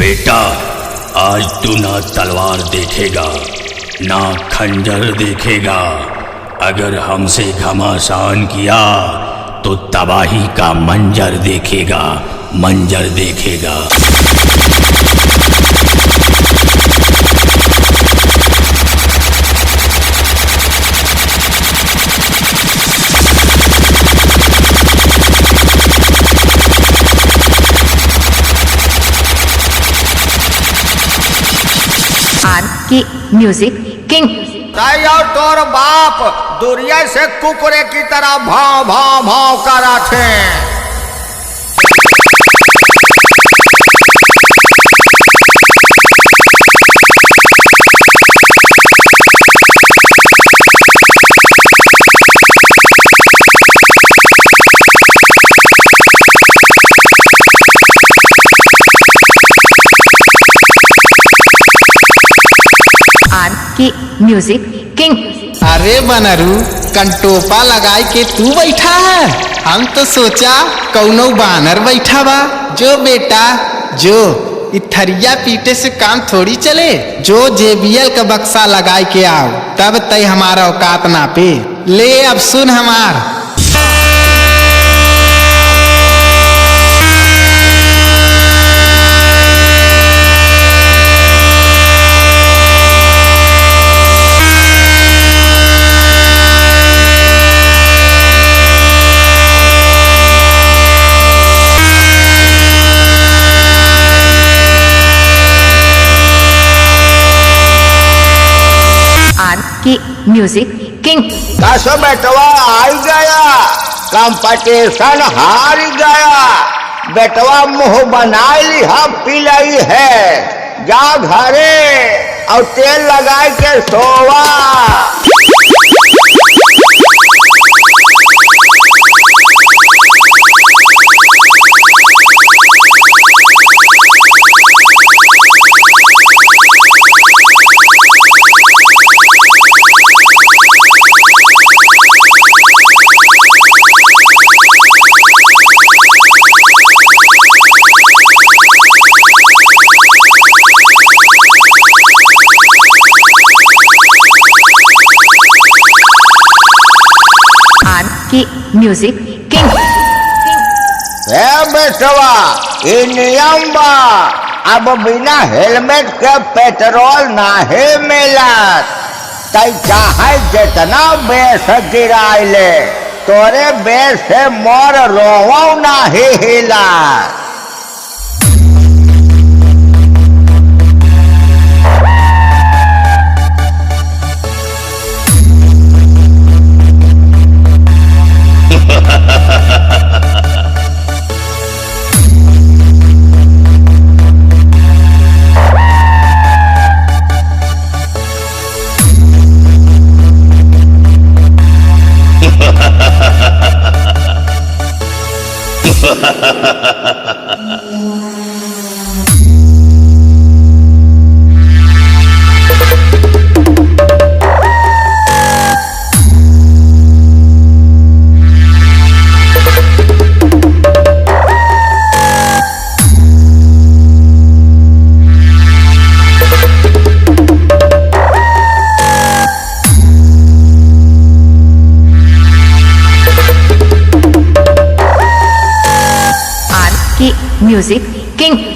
बेटा, आज तू ना तलवार देखेगा ना खंजर देखेगा। अगर हमसे घमासान किया तो तबाही का मंजर देखेगा, मंजर देखेगा। की म्यूजिक किंग और तोर बाप दुरिया से कुकुरे की तरह भाव भाव भाव करा थे। की म्यूजिक किंग। अरे बनरू, कंटोपा लगाई के तू बैठा है? हम तो सोचा कौनो बानर बैठा बा। जो बेटा जो, इथरिया पीटे से काम थोड़ी चले। जो JBL का बक्सा लगाई के आओ, तब तय हमारा औकात ना पे। ले अब सुन हमार। की म्यूजिक किंग। कसो बेटवा आई गया, कंपटीशन हार गया। बेटवा मुंह बना ली हम पिलाई है। जा घरे और तेल लगा के सोवा। की म्यूजिक किंग। बेटवा ये नियम बा, अब बिना हेलमेट के पेट्रोल नाही मिलत। तय चाहे जितना बेस गिराई ले, तोरे बेस से मोर रोवो नाही हिला। Music king.